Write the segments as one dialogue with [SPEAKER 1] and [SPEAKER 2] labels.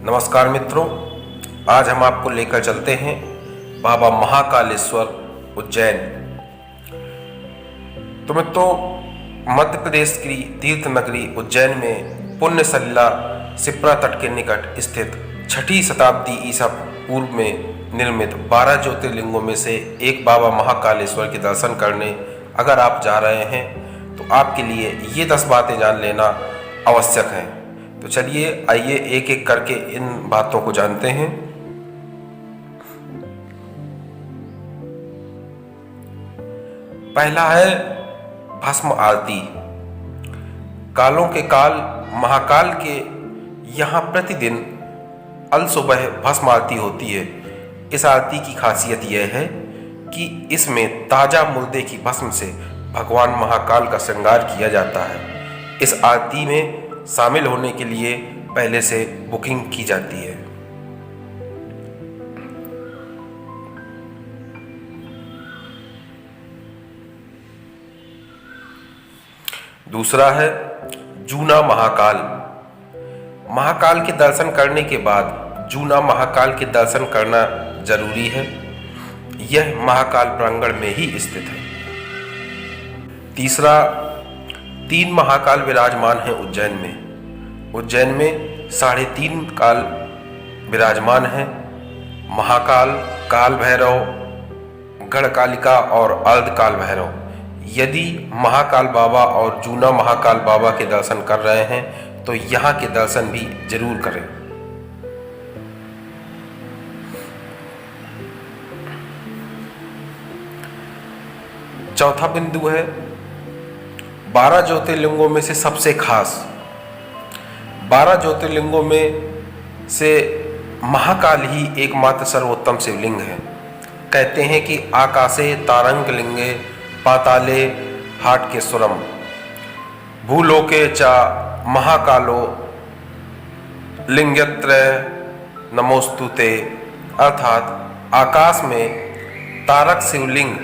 [SPEAKER 1] नमस्कार मित्रों, आज हम आपको लेकर चलते हैं बाबा महाकालेश्वर उज्जैन। तो मित्रों, मध्य प्रदेश की तीर्थ नगरी उज्जैन में पुण्य सलिला सिप्रा तट के निकट स्थित 6ठी शताब्दी ईसा पूर्व में निर्मित 12 ज्योतिर्लिंगों में से एक बाबा महाकालेश्वर के दर्शन करने अगर आप जा रहे हैं तो आपके लिए ये 10 बातें जान लेना आवश्यक है। तो चलिए आइए एक एक करके इन बातों को जानते हैं। पहला है भस्म आरती। कालों के काल महाकाल के यहाँ प्रतिदिन अलसुबह भस्म आरती होती है। इस आरती की खासियत यह है कि इसमें ताजा मुर्दे की भस्म से भगवान महाकाल का श्रृंगार किया जाता है। इस आरती में शामिल होने के लिए पहले से बुकिंग की जाती है। दूसरा है जूना महाकाल। महाकाल के दर्शन करने के बाद जूना महाकाल के दर्शन करना जरूरी है। यह महाकाल प्रांगण में ही स्थित है। तीसरा, 3 महाकाल विराजमान हैं उज्जैन में। उज्जैन में 3.5 काल विराजमान हैं। महाकाल, काल भैरव, गढ़कालिका और अर्धकाल भैरव। यदि महाकाल बाबा और जूना महाकाल बाबा के दर्शन कर रहे हैं तो यहाँ के दर्शन भी जरूर करें। चौथा बिंदु है 12 ज्योतिर्लिंगों में से सबसे खास। 12 ज्योतिर्लिंगों में से महाकाल ही एकमात्र सर्वोत्तम शिवलिंग है। कहते हैं कि आकाशे तारंग लिंगे पाताले हाटकेश्वरम भूलोके चा महाकालो लिंगत्र नमोस्तुते। अर्थात आकाश में तारक शिवलिंग,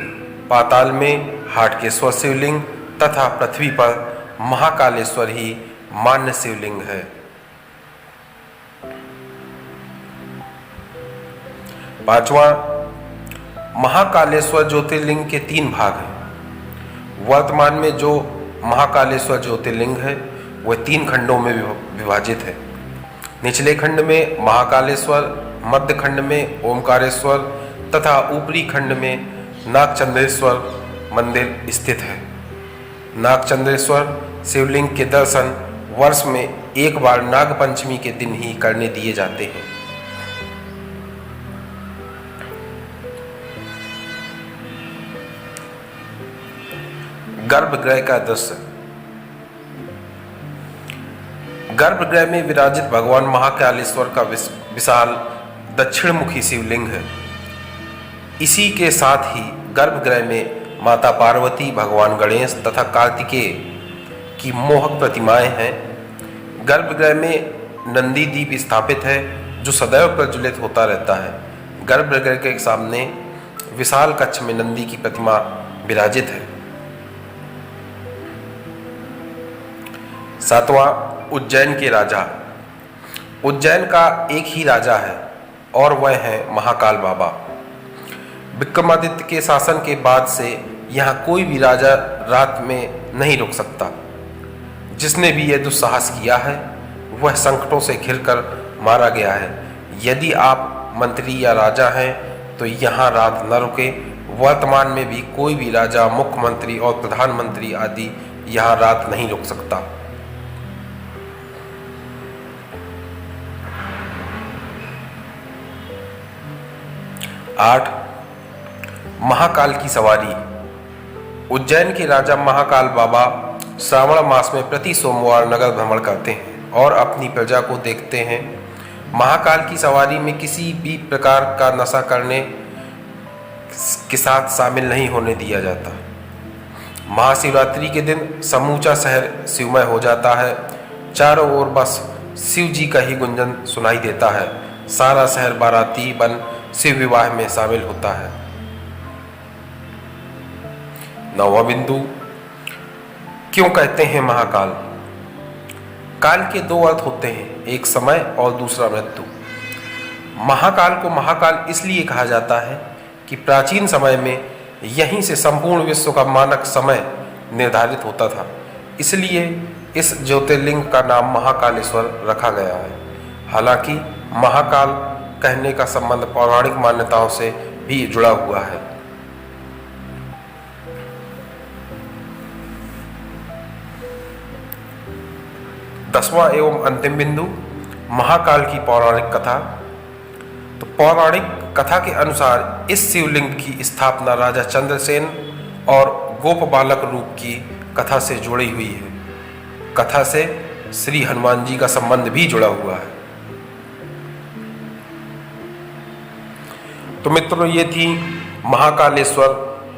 [SPEAKER 1] पाताल में हाटकेश्वर शिवलिंग तथा पृथ्वी पर महाकालेश्वर ही मान्य शिवलिंग है। पांचवा, महाकालेश्वर ज्योतिर्लिंग के 3 भाग हैं। वर्तमान में जो महाकालेश्वर ज्योतिर्लिंग है वह 3 खंडों में विभाजित है। निचले खंड में महाकालेश्वर, मध्य खंड में ओमकारेश्वर तथा ऊपरी खंड में नागचंद्रेश्वर मंदिर स्थित है। नागचंद्रेश्वर शिवलिंग के दर्शन वर्ष में एक बार नागपंचमी के दिन ही करने दिए जाते हैं। गर्भगृह का दृश्य। गर्भगृह में विराजित भगवान महाकालेश्वर का विशाल दक्षिणमुखी शिवलिंग है। इसी के साथ ही गर्भगृह में माता पार्वती, भगवान गणेश तथा कार्तिकेय की मोहक प्रतिमाएं हैं। गर्भगृह में नंदी दीप स्थापित है जो सदैव प्रज्वलित होता रहता है। गर्भगृह के सामने विशाल कक्ष में नंदी की प्रतिमा विराजित है। 7वां, उज्जैन के राजा। उज्जैन का एक ही राजा है और वह है महाकाल बाबा। विक्रमादित्य के शासन के बाद से यहाँ कोई भी राजा रात में नहीं रुक सकता। जिसने भी यह दुस्साहस किया है वह संकटों से घिरकर मारा गया है। यदि आप मंत्री या राजा हैं तो यहाँ रात न रुके। वर्तमान में भी कोई भी राजा, मुख्यमंत्री और प्रधानमंत्री आदि यहाँ रात नहीं रुक सकता। 8, महाकाल की सवारी। उज्जैन के राजा महाकाल बाबा श्रावण मास में प्रति सोमवार नगर भ्रमण करते हैं और अपनी प्रजा को देखते हैं। महाकाल की सवारी में किसी भी प्रकार का नशा करने के साथ शामिल नहीं होने दिया जाता। महाशिवरात्रि के दिन समूचा शहर शिवमय हो जाता है। चारों ओर बस शिव जी का ही गुंजन सुनाई देता है। सारा शहर बाराती बन शिव विवाह में शामिल होता है। 9वां बिंदु, क्यों कहते हैं महाकाल? काल के दो अर्थ होते हैं, एक समय और दूसरा मृत्यु। महाकाल को महाकाल इसलिए कहा जाता है कि प्राचीन समय में यहीं से संपूर्ण विश्व का मानक समय निर्धारित होता था, इसलिए इस ज्योतिर्लिंग का नाम महाकालेश्वर रखा गया है। हालांकि महाकाल कहने का संबंध पौराणिक मान्यताओं से भी जुड़ा हुआ है। दसवां एवं अंतिम बिंदु, महाकाल की पौराणिक कथा। तो पौराणिक कथा के अनुसार इस शिवलिंग की स्थापना राजा चंद्रसेन और गोप बालक रूप की कथा से जुड़ी हुई है। कथा से श्री हनुमान जी का संबंध भी जुड़ा हुआ है। तो मित्रों, ये थी महाकालेश्वर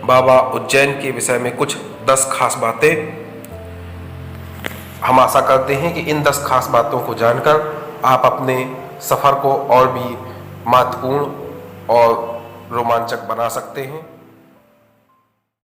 [SPEAKER 1] बाबा उज्जैन के विषय में कुछ 10 खास बातें। हम आशा करते हैं कि इन 10 खास बातों को जानकर आप अपने सफ़र को और भी महत्वपूर्ण और रोमांचक बना सकते हैं।